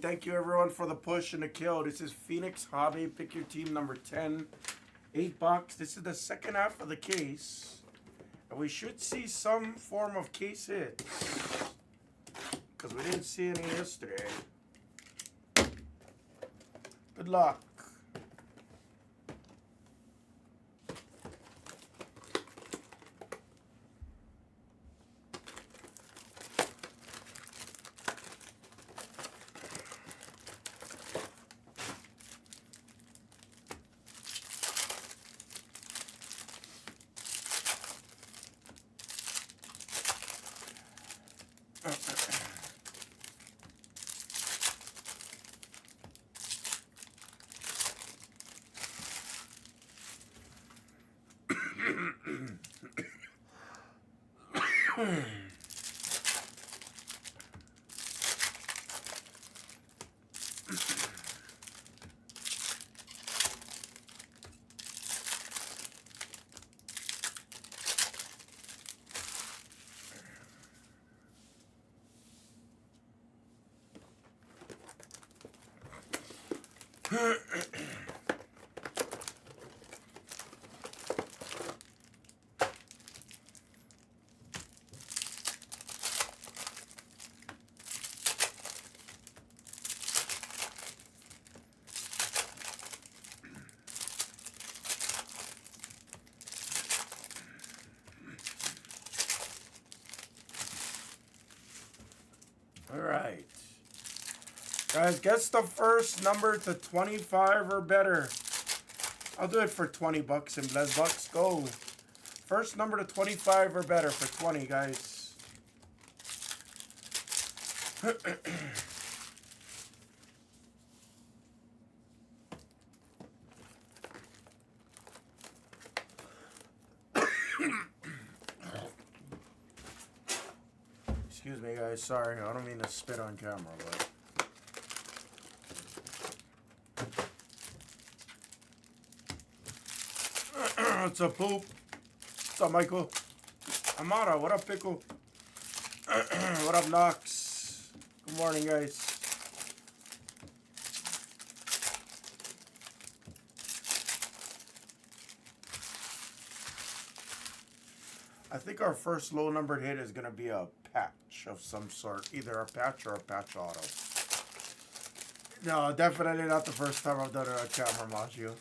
Thank you everyone for the push and the kill. This is Phoenix Hobby. Pick your team number 10. $8. This is the second half of the case. And we should see some form of case hit. Because we didn't see any yesterday. Good luck. All right. Guys, guess the first number to 25 or better. I'll do it for 20 bucks and Blez bucks. Go. First number to 25 or better for 20, guys. Excuse me, guys. Sorry. I don't mean to spit on camera, but... What's up, Poop? What's up, Michael? Amara, what up, Pickle? What up, Knox? Good morning, guys. I think our first low-numbered hit is going to be a patch of some sort. Either a patch or a patch auto. No, definitely not the first time I've done it on camera, Maggio.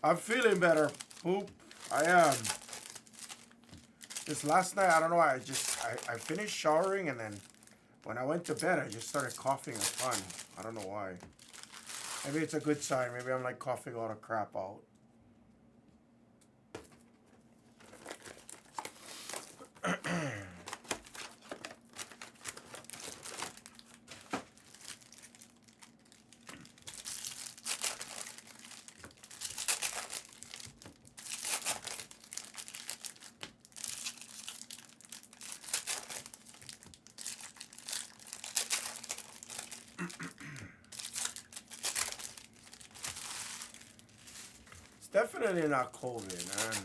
I'm feeling better, Poop. I am. This last night, I don't know why, I finished showering and then when I went to bed, I just started coughing a ton. I don't know why. Maybe it's a good sign. Maybe I'm like coughing all the crap out. It's definitely not COVID, man.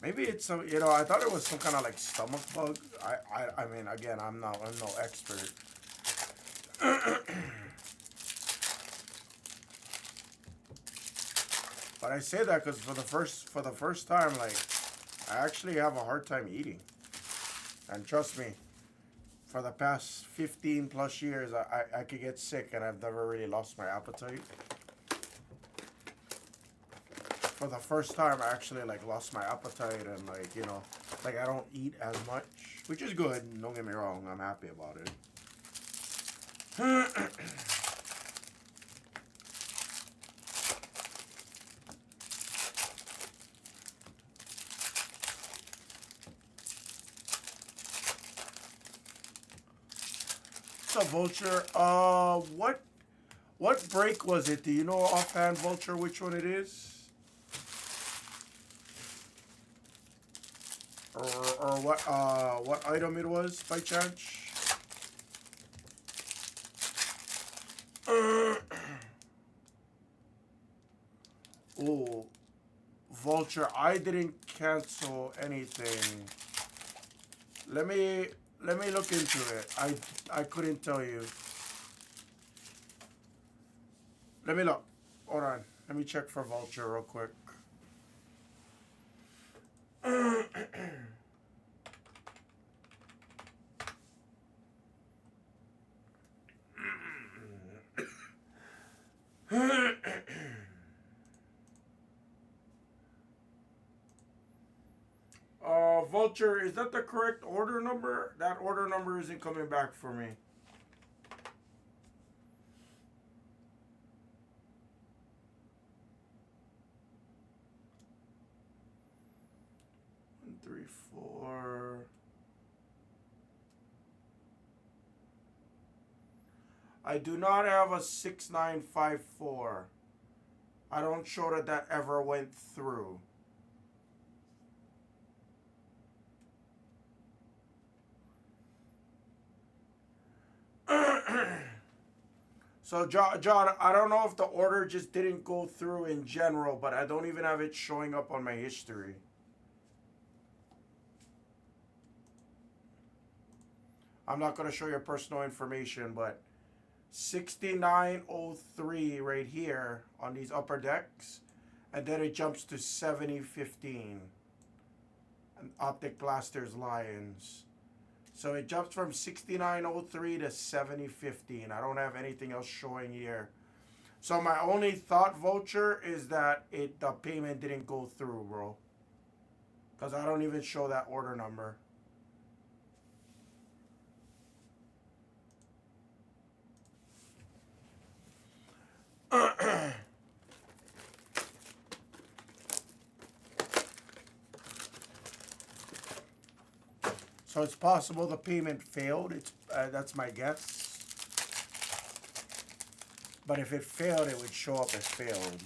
Maybe it's some, you know, I thought it was some kind of like stomach bug. I mean, again, I'm no expert. But I say that because for the first time, like, I actually have a hard time eating. And trust me, for the past 15 plus years, I could get sick and I've never really lost my appetite. For the first time, I actually like lost my appetite and like, you know, like I don't eat as much, which is good. Don't get me wrong, I'm happy about it. What's up, Vulture? What break was it? Do you know offhand, Vulture, which one it is? Or what item it was by chance? Oh, Vulture, I didn't cancel anything. Let me Let me look into it. I couldn't tell you. Let me look. Hold on. Let me check for Vulture real quick. Vulture, is that the correct order number? That order number isn't coming back for me. One, three, four. I do not have a 6954. I don't show that that ever went through. So, John, I don't know if the order just didn't go through in general, but I don't even have it showing up on my history. I'm not going to show your personal information, but 6903 right here on these upper decks, and then it jumps to 7015. And Optic Blasters Lions. So it jumps from 6903 to 7015. I don't have anything else showing here. So my only thought, Vulture, is that the payment didn't go through, bro. Because I don't even show that order number. So it's possible the payment failed. That's my guess. But if it failed, it would show up as failed.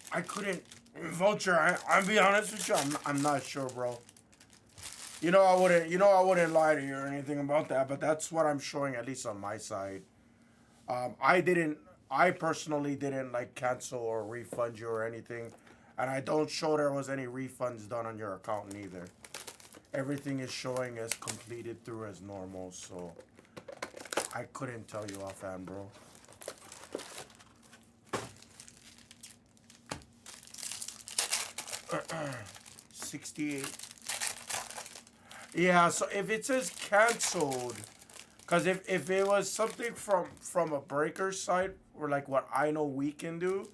I couldn't, Vulture. I'll be honest with you. I'm not sure, bro. I wouldn't lie to you or anything about that. But that's what I'm showing, at least on my side. I personally didn't like cancel or refund you or anything, and I don't show there was any refunds done on your account neither. Everything is showing as completed through as normal, so I couldn't tell you offhand, bro. $68. Yeah, so if it says canceled, because if it was something from a breaker site, or like what I know we can do,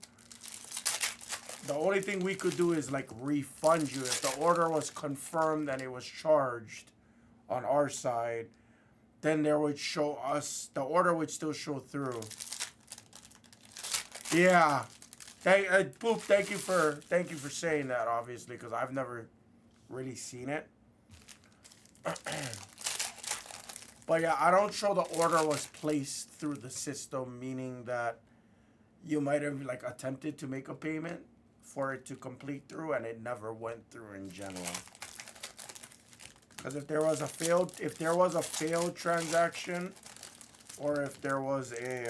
the only thing we could do is like refund you. If the order was confirmed and it was charged on our side, then there would show us, the order would still show through. Yeah. Poop, thank you for saying that, obviously, because I've never really seen it. But yeah, I don't show the order was placed through the system, meaning that you might have like attempted to make a payment for it to complete through and it never went through in general. Because if there was a failed transaction, or if there was a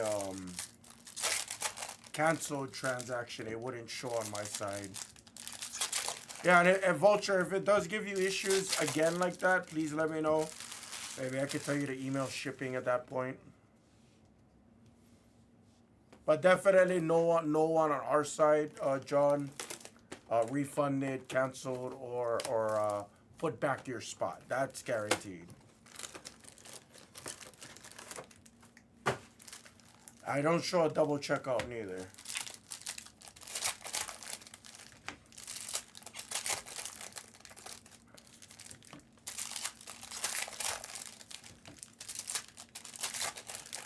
canceled transaction, it wouldn't show on my side. Yeah, and Vulture, if it does give you issues again like that, please let me know. Maybe I could tell you to email shipping at that point. But definitely no one on our side, John, refunded, canceled, or put back to your spot. That's guaranteed. I don't show a double checkout neither.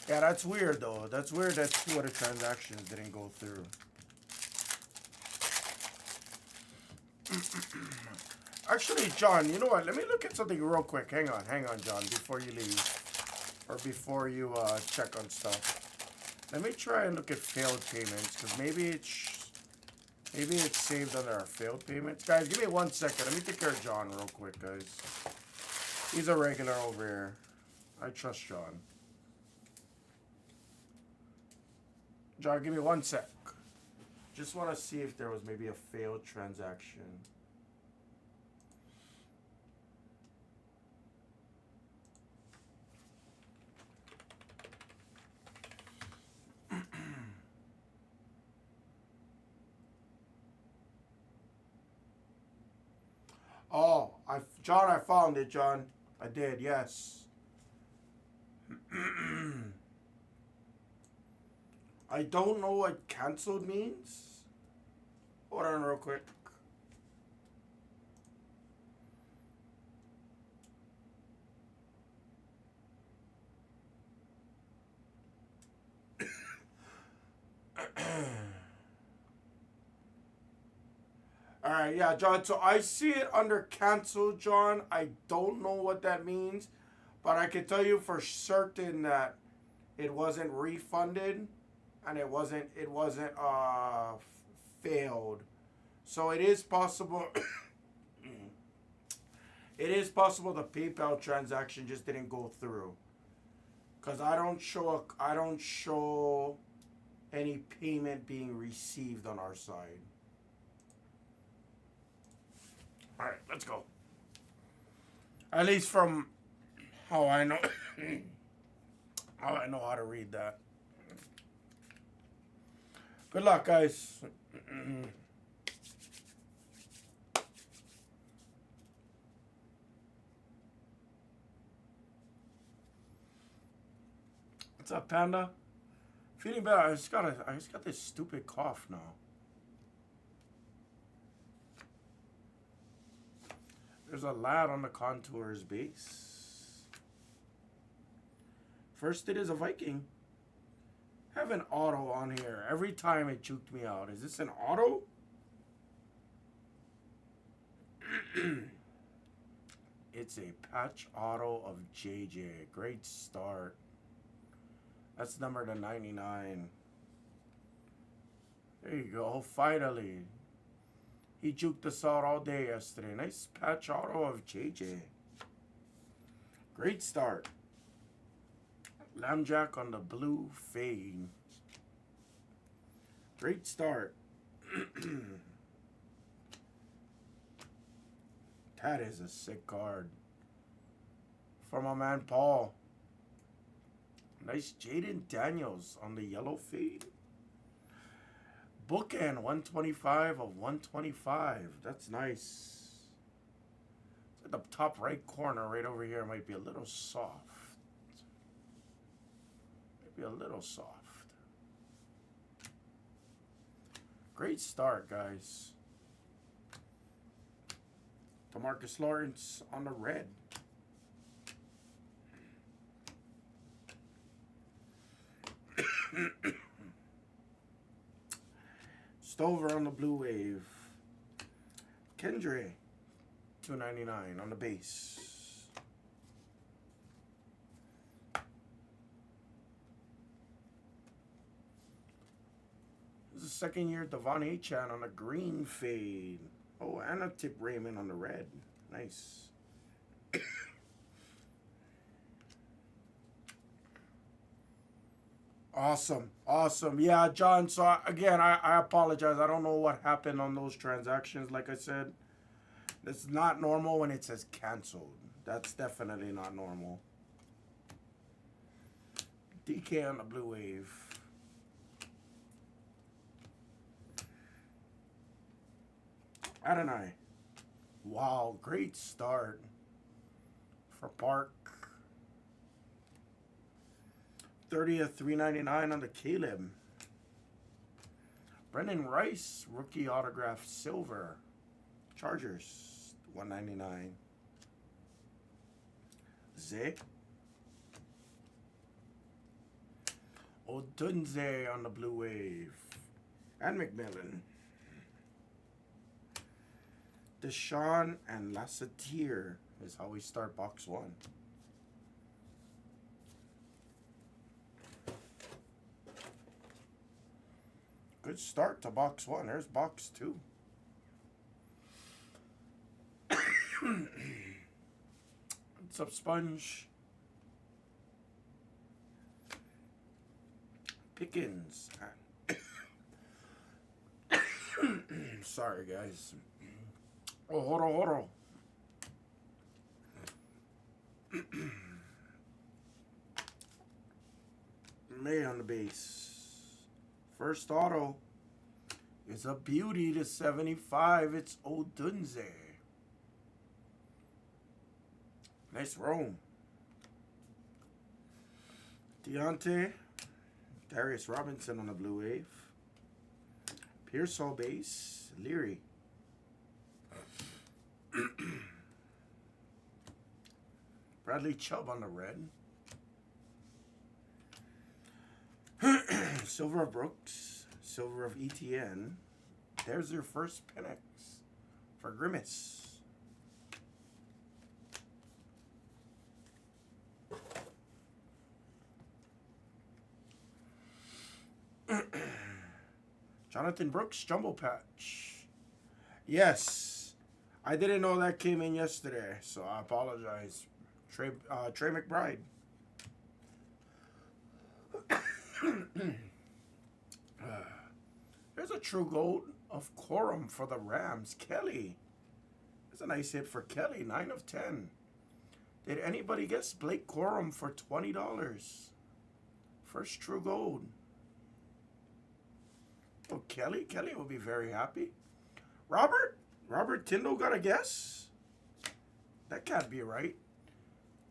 Yeah, that's weird though. That's weird that 2 other transactions didn't go through. Actually, John, you know what? Let me look at something real quick. Hang on, John, before you leave. Or before you check on stuff. Let me try and look at failed payments, because maybe it's saved under our failed payments. Guys, give me 1 second. Let me take care of John real quick, guys. He's a regular over here. I trust John. John, give me 1 sec. Just want to see if there was maybe a failed transaction. Oh, John, I found it, John. I did, yes. I don't know what canceled means. Hold on real quick. Alright, yeah, John. So I see it under cancel, John. I don't know what that means. But I can tell you for certain that it wasn't refunded. And it wasn't failed. So it is possible. It is possible the PayPal transaction just didn't go through. Because I don't show any payment being received on our side. Alright, let's go. At least from how I know how to read that. Good luck, guys. What's up, Panda? Feeling better. I just got this stupid cough now. There's a lad on the contours base. First it is a Viking. Have an auto on here. Every time it juked me out. Is this an auto? It's a patch auto of JJ. Great start. That's number to 99. There you go. Finally. He juked us out all day yesterday. Nice patch auto of JJ. Great start. Lambjack on the blue fade. Great start. That is a sick card. For my man Paul. Nice Jaden Daniels on the yellow fade. Bookend 125 of 125. That's nice. It's at the top right corner right over here. Might be a little soft. Maybe a little soft. Great start, guys. DeMarcus Lawrence on the red. Stover on the blue wave. Kendre, $2.99 on the base. This is the second year Devon Achan on a green fade. Oh, and a Tip Raymond on the red. Nice. Awesome. Awesome. Yeah, John, so again, I apologize. I don't know what happened on those transactions. Like I said, it's not normal when it says canceled. That's definitely not normal. DK on the blue wave. Adonai. Wow, great start for Park. 30th, $3.99 on the Caleb. Brendan Rice, rookie autograph silver. Chargers, $1.99. Zay. Odunze on the blue wave. And McMillan. Deshaun and Lasseter is how we start box 1. Good start to box 1. There's box 2. What's up, Sponge? Pickens. Sorry, guys. Oh, hold on. May on the base. First auto is a beauty to 75. It's Odunze. Nice roam. Deontay. Darius Robinson on the blue wave. Pearsall base. Leary. Bradley Chubb on the red. Silver of Brooks. Silver of ETN. There's your first Penix for Grimace. Jonathan Brooks, Jumbo Patch. Yes. I didn't know that came in yesterday, so I apologize. Trey McBride. There's a true gold of Corum for the Rams. Kelly. That's a nice hit for Kelly. 9 of 10. Did anybody guess Blake Corum for $20? First true gold. Oh, Kelly will be very happy. Robert Tyndall got a guess? That can't be right.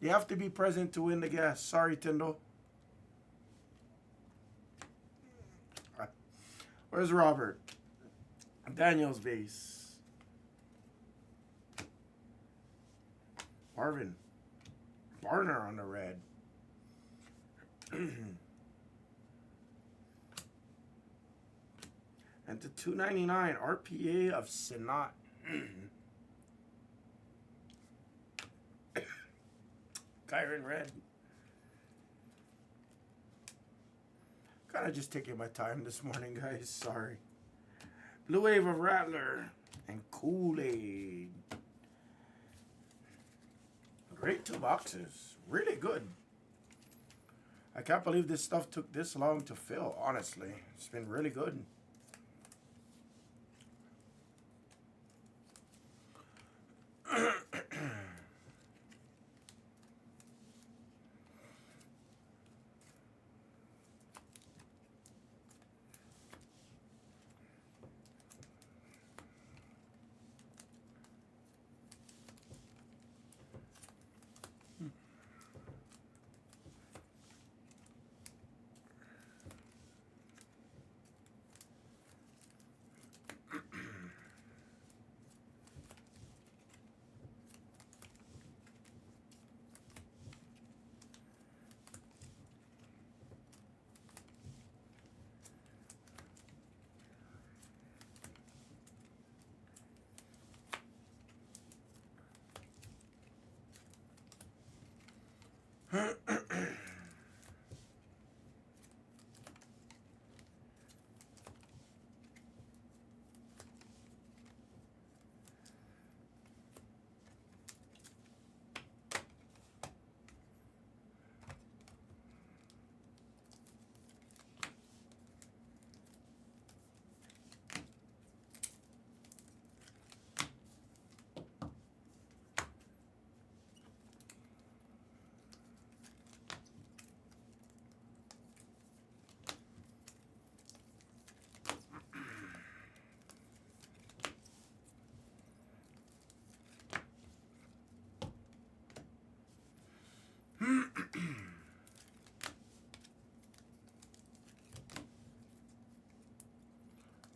You have to be present to win the guess. Sorry, Tyndall. Where's Robert? Daniel's base. Marvin. Barner on the red. And to 299 RPA of Sinat. Kyron Red. Kinda just taking my time this morning, guys. Sorry. Blue Wave of Rattler and Kool-Aid. Great 2 boxes. Really good. I can't believe this stuff took this long to fill, honestly. It's been really good.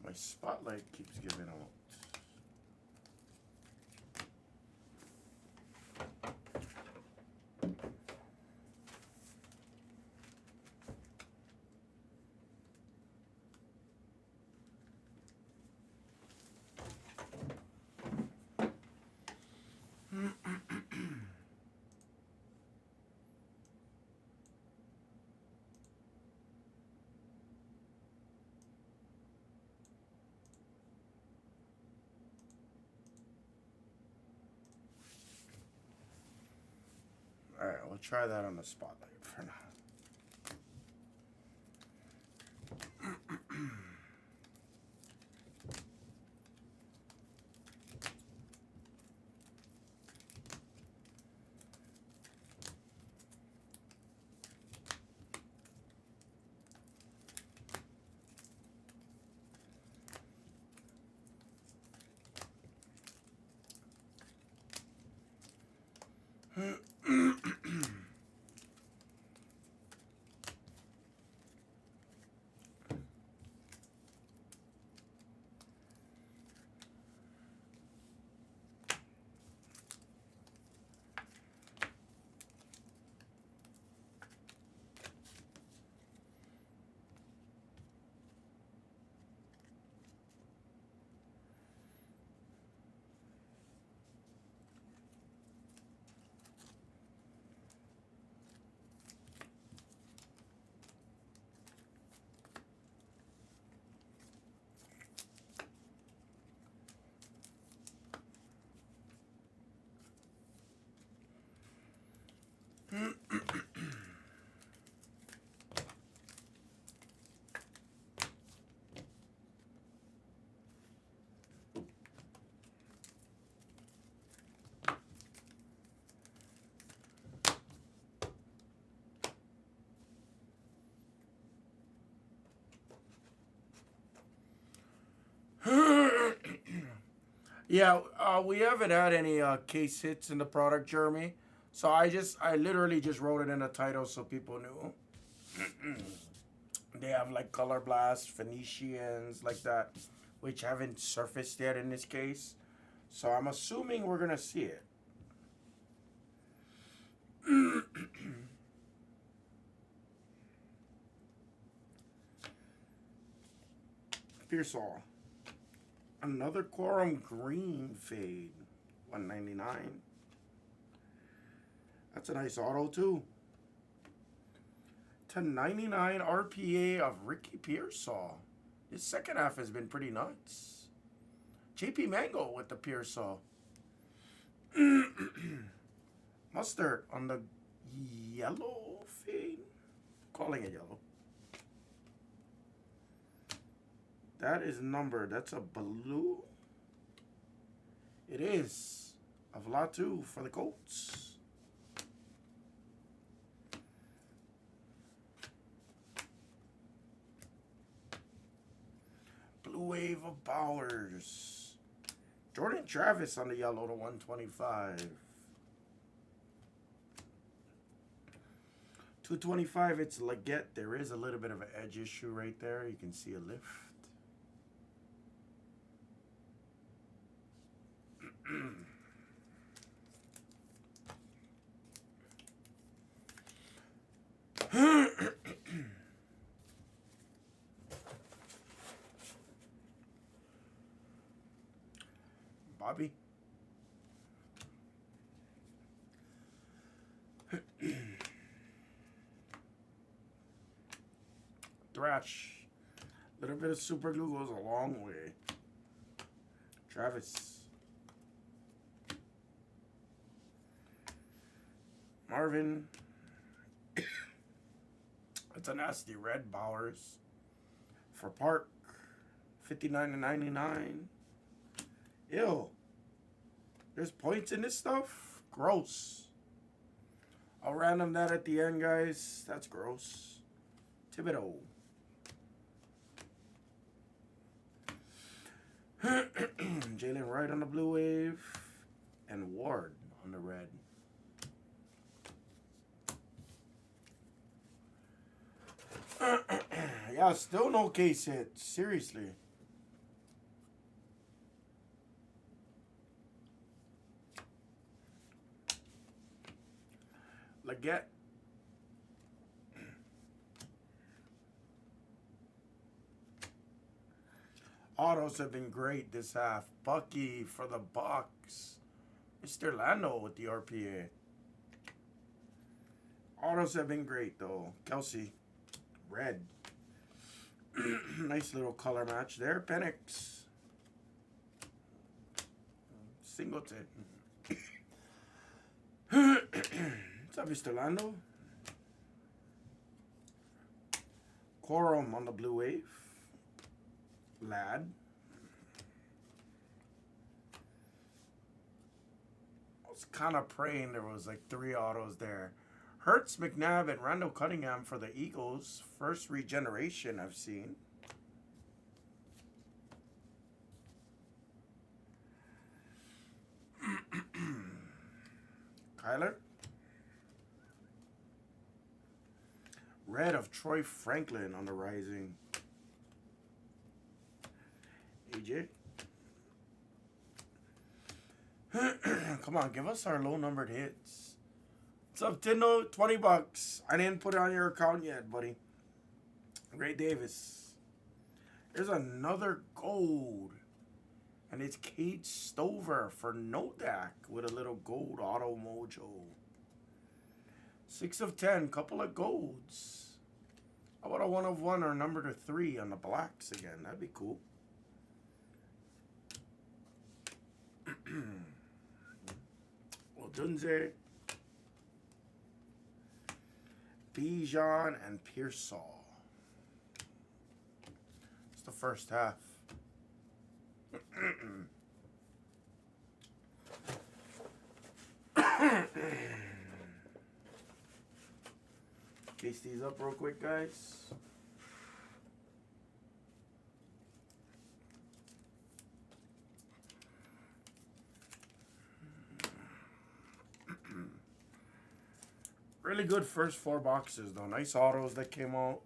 My spotlight keeps giving out. Alright, we'll try that on the spotlight for now. Yeah, we haven't had any case hits in the product, Jeremy. So I literally just wrote it in the title so people knew. They have like Color Blast, Phoenicians, like that, which haven't surfaced yet in this case. So I'm assuming we're gonna see it. Pearsall. Another Quorum Green fade. 199. That's a nice auto too. To 99 RPA of Ricky Pearsall. His second half has been pretty nuts. JP Mango with the Pearsall. Mustard on the yellow fade. Calling it yellow. That is numbered. That's a blue. It is. Of Latu for the Colts. Blue Wave of Bowers. Jordan Travis on the yellow to 125. 225, it's Leggett. There is a little bit of an edge issue right there. You can see a lift. Bobby. Thrash. A little bit of super glue goes a long way. Travis. Marvin. That's a nasty red Bowers. For Park. 59 to 99. Ew. There's points in this stuff? Gross. I'll random that at the end, guys. That's gross. Thibodeau. Jalen Wright on the blue wave. And Ward on the red. Yeah, still no case hit. Seriously. Leggett. Autos have been great this half. Bucky for the Bucks. Mr. Lando with the RPA. Autos have been great though. Kelsey. Red. Nice little color match there. Penix. Singleton. It's up, Mr. Lando? Quorum on the blue wave. Lad. I was kind of praying there was like 3 autos there. Hertz, McNabb, and Randall Cunningham for the Eagles. First regeneration I've seen. Kyler. Red of Troy Franklin on the rising. AJ. Come on, give us our low numbered hits. What's up, Tindo? 20 bucks. I didn't put it on your account yet, buddy. Ray Davis. There's another gold. And it's Kate Stover for Nodak with a little gold auto mojo. 6 of 10, couple of golds. How about a 1 of 1 or number to 3 on the blacks again? That'd be cool. Dunze, Bijan, and Pearsall. It's the first half. Case these up real quick, guys. Really good first 4 boxes, though. Nice autos that came out.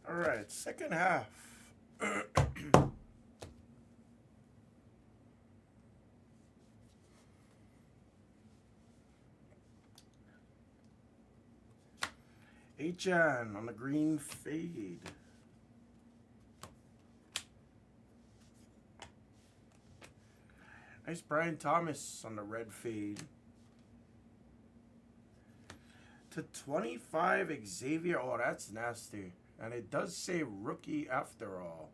All right, second half. HN on the green fade. Nice Brian Thomas on the red fade. To 25 Xavier. Oh, that's nasty. And it does say rookie after all.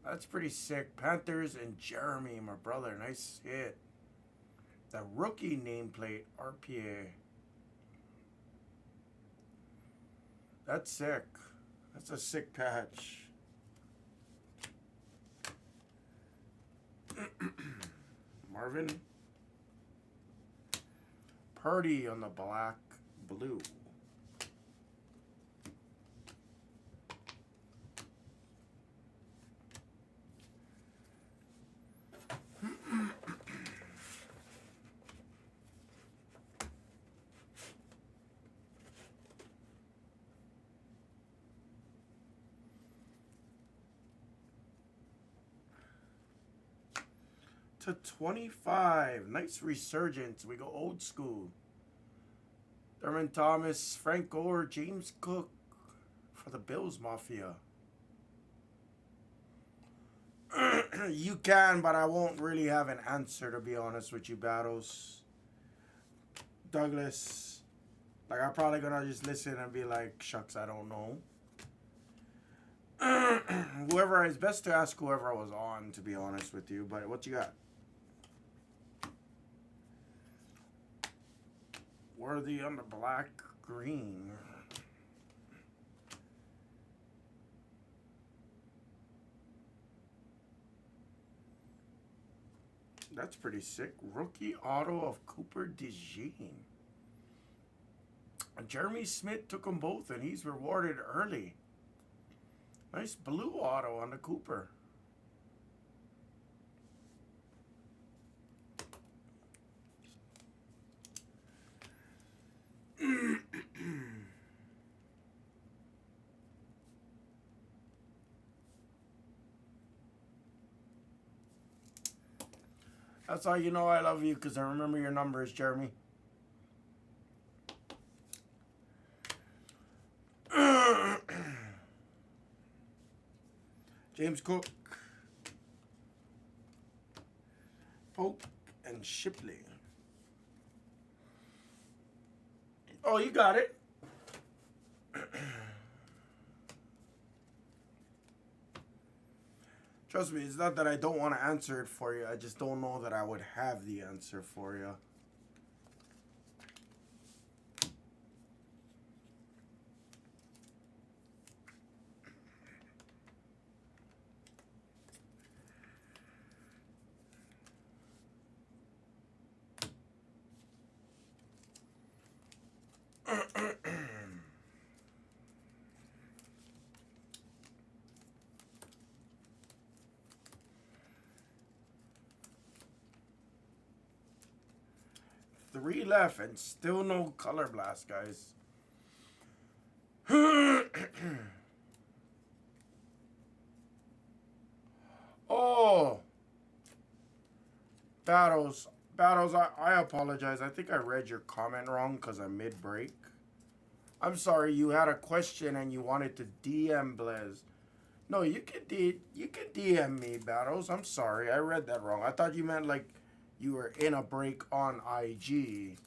That's pretty sick. Panthers and Jeremy, my brother. Nice hit. The rookie nameplate RPA. That's sick. That's a sick patch. Marvin. Purdy on the black blue. To 25. Nice resurgence. We go old school. Thurman Thomas, Frank Gore, James Cook for the Bills Mafia. You can, but I won't really have an answer, to be honest with you, Battles. Douglas. Like, I'm probably going to just listen and be like, shucks, I don't know. Whoever, it's best to ask whoever I was on, to be honest with you. But what you got? Worthy on the black green. That's pretty sick. Rookie auto of Cooper DeJean. Jeremy Smith took them both, and he's rewarded early. Nice blue auto on the Cooper. That's how you know I love you, because I remember your numbers, Jeremy. James Cook. Pope and Shipley. Oh, you got it. Trust me, it's not that I don't want to answer it for you. I just don't know that I would have the answer for you. Three left and still no color blast, guys. Oh, Battles, I apologize. I think I read your comment wrong because I'm mid-break. I'm sorry, you had a question and you wanted to DM Blez. No, you can DM me, Battles. I'm sorry, I read that wrong. I thought you meant like you were in a break on IG.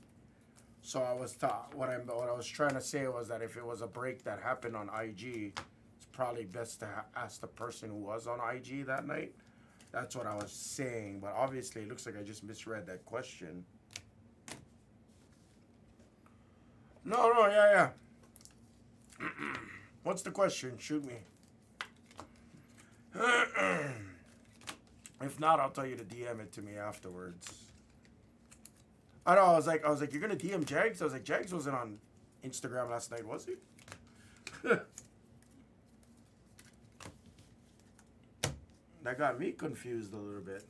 So I was what I was trying to say was that if it was a break that happened on IG, it's probably best to ask the person who was on IG that night. That's what I was saying, but obviously it looks like I just misread that question. No, yeah. What's the question? Shoot me. If not, I'll tell you to DM it to me afterwards. I know, I was like, you're gonna DM Jags? I was like, Jags wasn't on Instagram last night, was he? That got me confused a little bit.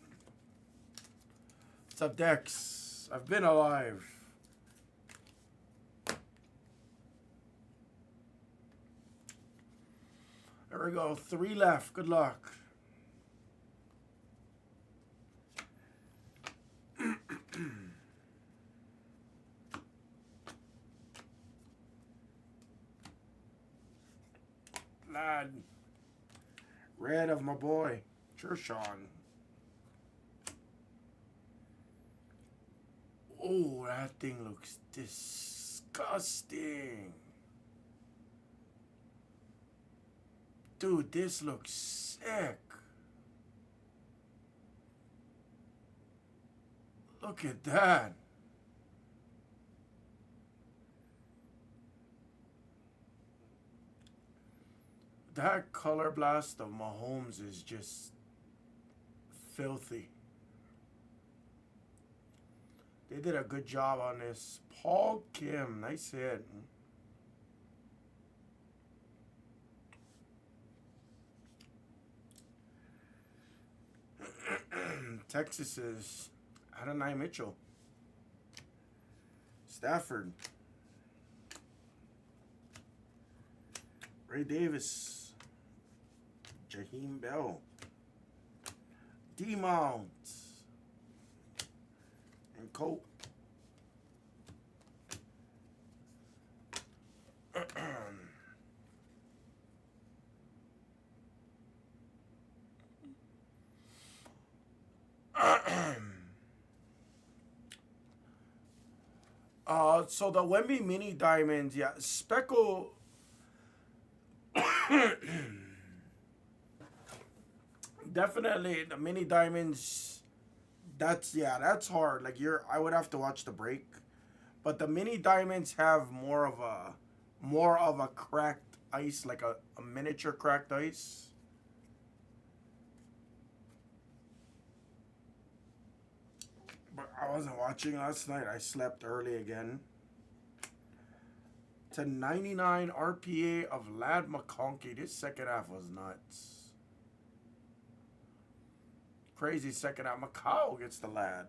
What's up, Dex? I've been alive. There we go. 3 left. Good luck. Lad. Red of my boy. Sean. Oh, that thing looks disgusting. Dude, this looks sick. Look at that. That color blast of Mahomes is just filthy. They did a good job on this. Paul Kim, nice hit. Texas is Adonai Mitchell. Stafford. Ray Davis. Jaheim Bell. D-Mount. And Colt. So the Wemby mini diamonds, yeah, Speckle. Definitely the mini diamonds. That's hard. Like I would have to watch the break, but the mini diamonds have more of a cracked ice, like a miniature cracked ice. But I wasn't watching last night. I slept early again. To 99 RPA of Lad McConkey. This second half was nuts. Crazy second half. Macau gets the Lad.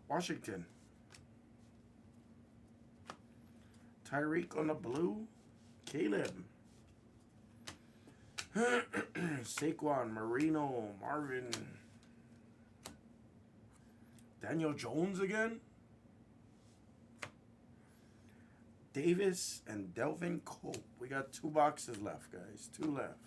Washington. Tyreek on the blue. Caleb. Saquon, Marino, Marvin. Daniel Jones again. Davis and Delvin Cope. We got 2 boxes left, guys. 2 left.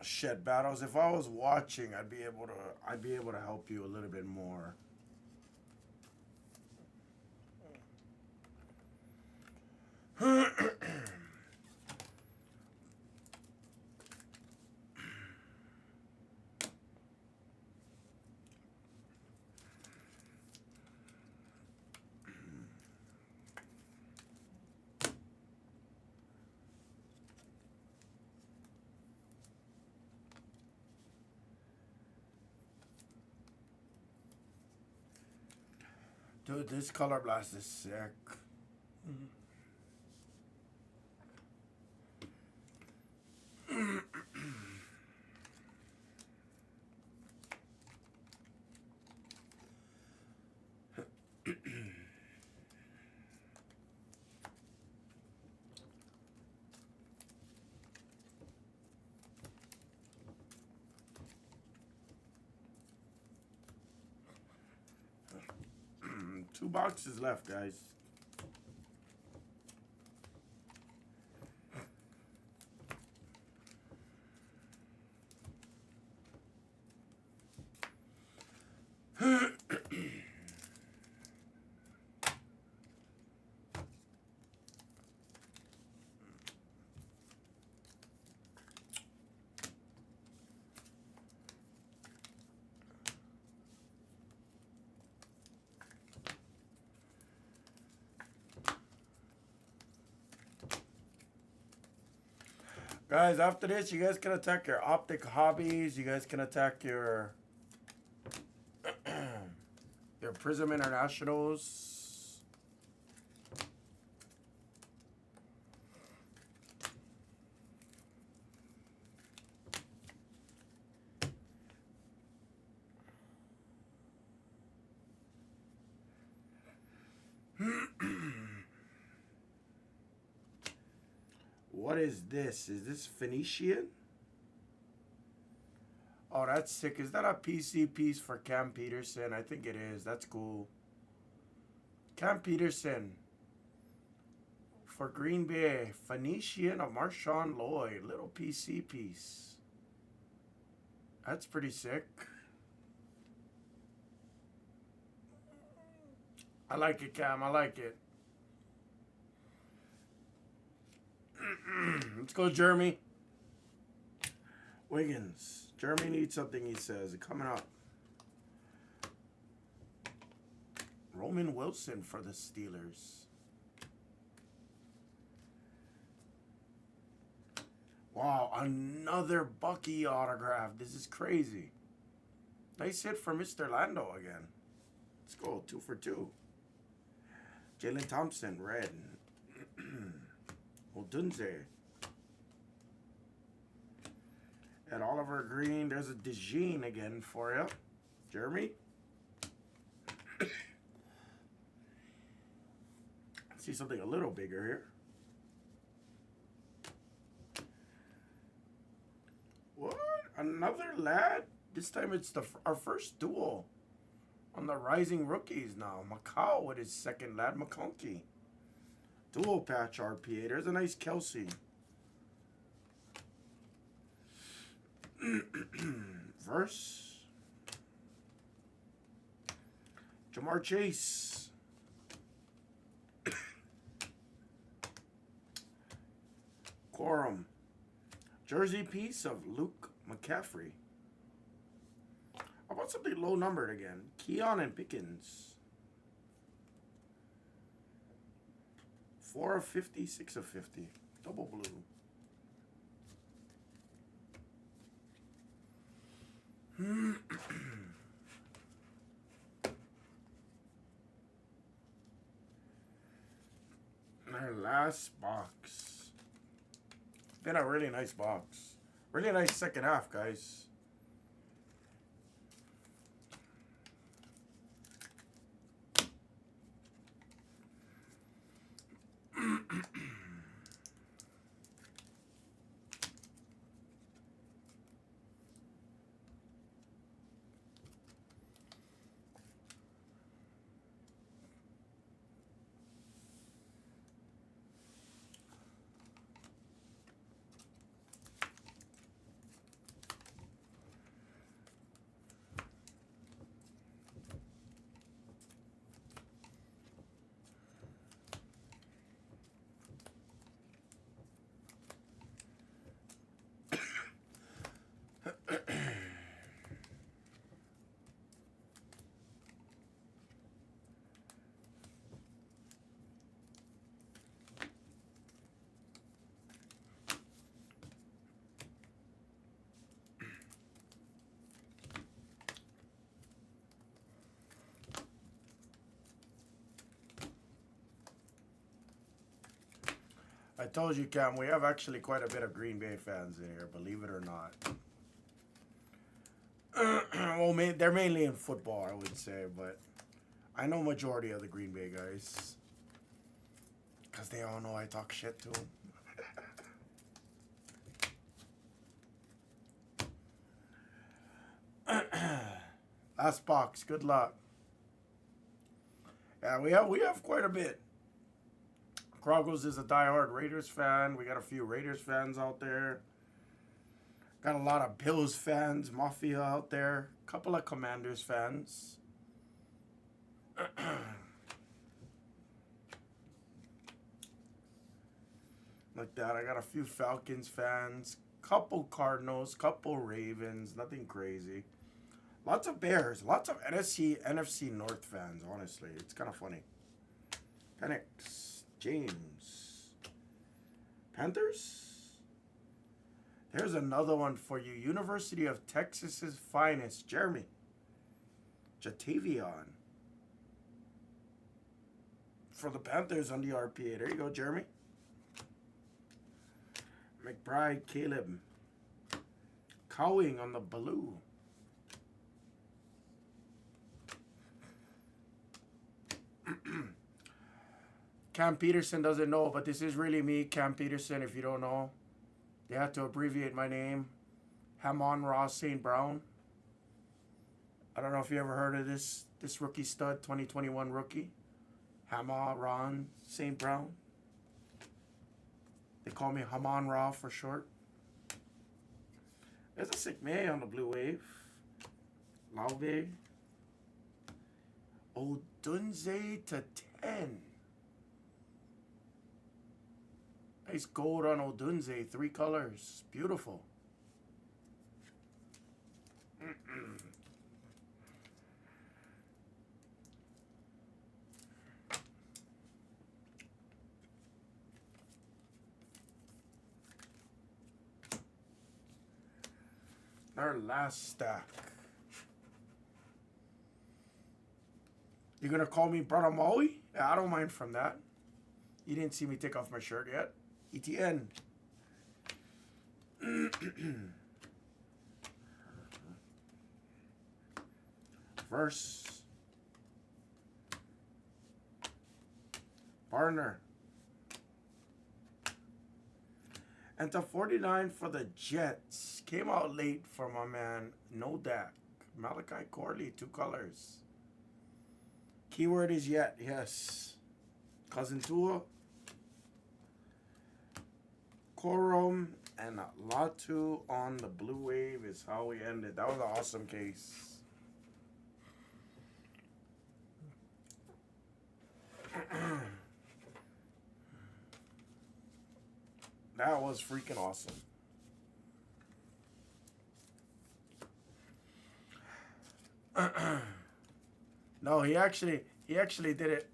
Shit, Battles. If I was watching, I'd be able to help you a little bit more. Dude, this color blast is sick. Two boxes left, guys. Guys, after this, you guys can attack your optic hobbies. You guys can attack your your Prism Internationals. What is this? Is this Phoenician? Oh, that's sick. Is that a PC piece for Cam Peterson? I think it is. That's cool. Cam Peterson for Green Bay. Phoenician of Marshawn Lloyd. Little PC piece. That's pretty sick. I like it, Cam. I like it. Let's go, Jeremy. Wiggins. Jeremy needs something, he says. Coming up. Roman Wilson for the Steelers. Wow, another Bucky autograph. This is crazy. Nice hit for Mr. Lando again. Let's go, 2 for 2. Jalen Thompson, red. Odunze. And Oliver Green. There's a DeJean again for you. Jeremy. See something a little bigger here. What? Another lad? This time it's our first duel on the Rising Rookies now. Macau with his second lad, McConkey. Dual patch RPA. There's a nice Kelsey. Verse. Jamar Chase. Quorum. Jersey piece of Luke McCaffrey. How about something low numbered again? Keon and Pickens. 4 of 50, 6 of 50. Double blue. Our last box. Been a really nice box. Really nice second half, guys. I told you, Cam, we have actually quite a bit of Green Bay fans in here, believe it or not. Well, they're mainly in football, I would say, but I know majority of the Green Bay guys. Because they all know I talk shit to them. Last box, good luck. Yeah, we have quite a bit. Kroggles is a diehard Raiders fan. We got a few Raiders fans out there. Got a lot of Bills fans, Mafia out there. Couple of Commanders fans. Like that. I got a few Falcons fans. Couple Cardinals. Couple Ravens. Nothing crazy. Lots of Bears. Lots of NFC North fans, honestly. It's kind of funny. Penix. James. Panthers? There's another one for you. University of Texas's finest. Jeremy. Jatavion. For the Panthers on the RPA. There you go, Jeremy. McBride, Caleb. Cowing on the blue. Cam Peterson doesn't know, but this is really me, Cam Peterson, if you don't know. They had to abbreviate my name. Hamon Ross St. Brown. I don't know if you ever heard of this rookie stud, 2021 rookie. Hamon Ron St. Brown. They call me Hamon Ra for short. There's a sick May on the blue wave. Lauve. Odunze to 10. Nice gold on Odunze. 3 colors. Beautiful. Our last stack. You gonna call me Brother Maui? Yeah, I don't mind from that. You didn't see me take off my shirt yet. ETN. Verse. Barner. And to 49 for the Jets. Came out late for my man, No Dak. Malachi Corley, 2 colors. Keyword is yet, yes. Cousin Tua. Corum and Latu on the Blue Wave is how we ended. That was an awesome case. That was freaking awesome. No, he actually did it.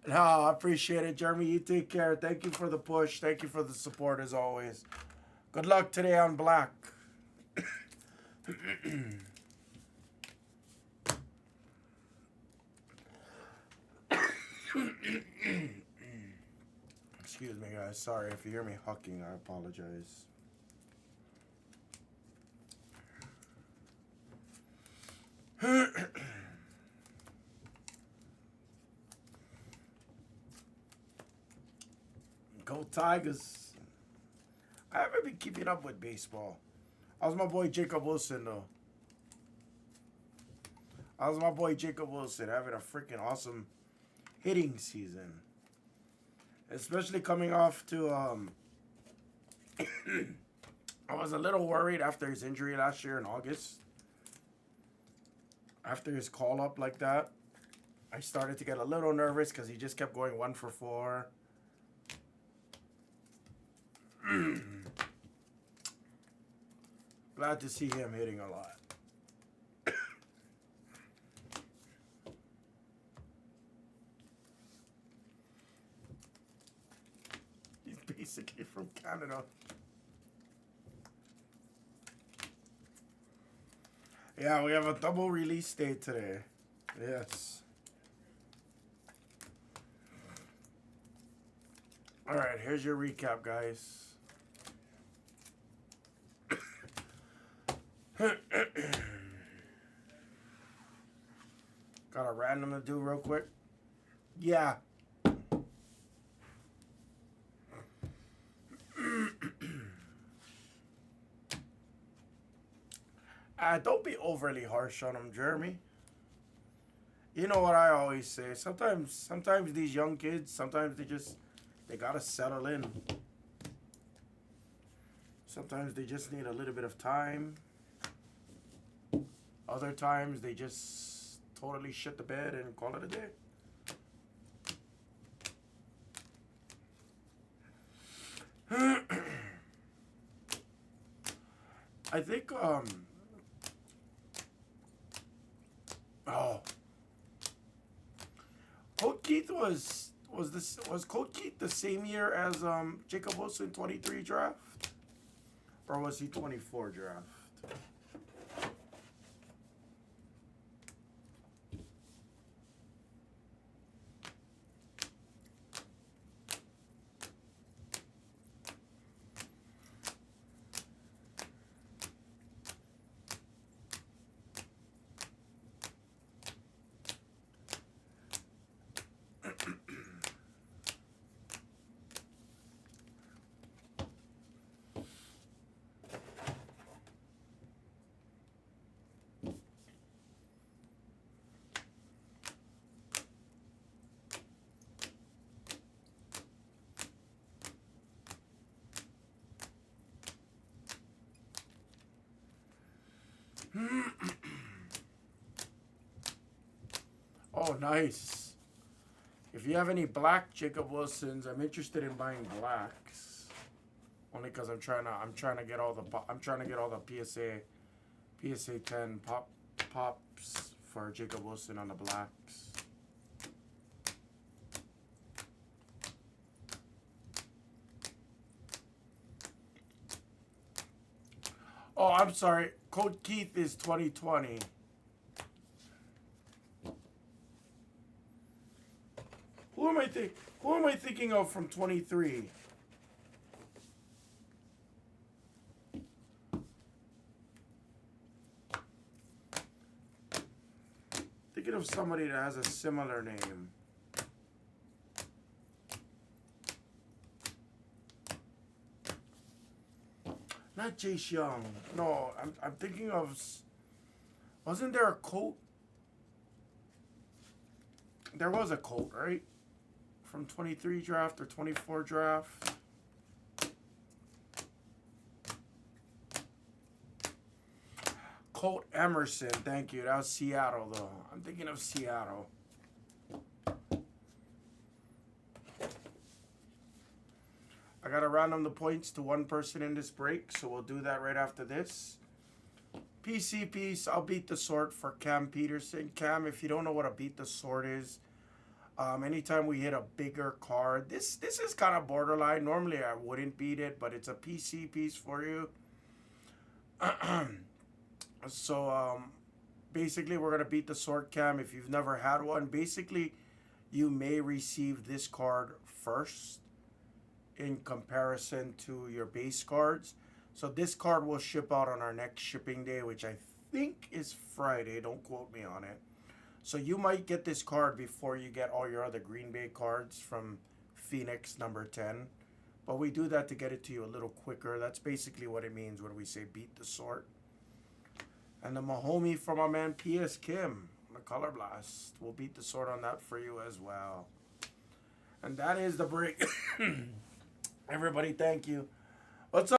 No, I appreciate it, Jeremy. You take care. Thank you for the push. Thank you for the support as always. Good luck today on Black. Excuse me, guys. Sorry if you hear me hucking. I apologize. Go Tigers. I haven't been keeping up with baseball. How's my boy Jacob Wilson, though? How's my boy Jacob Wilson having a freaking awesome hitting season? Especially coming off to, I was a little worried after his injury last year in August. After his call-up like that, I started to get a little nervous because he just kept going 1 for 4. Glad to see him hitting a lot. He's basically from Canada. Yeah, we have a double release date today. Yes. All right, here's your recap, guys. Got a random to do real quick. Yeah. Don't be overly harsh on them, Jeremy. You know what I always say. Sometimes these young kids, sometimes they gotta settle in. Sometimes they just need a little bit of time. Other times they just totally shit the bed and call it a day. I think Coach Keith was Coach Keith the same year as Jacob Wilson 23 draft? Or was he 24 draft? nice. If you have any black Jacob Wilsons, I'm interested in buying blacks. Only because I'm trying to get all the PSA 10 pops for Jacob Wilson on the blacks. Oh, I'm sorry. Code Keith is 2020. Who am I thinking of from 23? Thinking of somebody that has a similar name. Not Jace Young. No, I'm thinking of. Wasn't there a Colt? There was a Colt, right? From 23 draft or 24 draft. Colt Emerson, thank you. That was Seattle, though. I'm thinking of Seattle. I gotta random the points to one person in this break, so we'll do that right after this. PC piece, I'll beat the sort for Cam Peterson. Cam, if you don't know what a beat the sort is, anytime we hit a bigger card, this is kind of borderline. Normally I wouldn't beat it, but it's a PC piece for you. So basically we're gonna beat the sort, Cam. If you've never had one, basically you may receive this card first in comparison to your base cards. So this card will ship out on our next shipping day, which I think is Friday. Don't quote me on it. So you might get this card before you get all your other Green Bay cards from Phoenix number 10. But we do that to get it to you a little quicker. That's basically what it means when we say beat the sort. And the Mahomie from our man P.S. Kim, the Color Blast. We'll beat the sort on that for you as well. And that is the break. Everybody, thank you. What's up?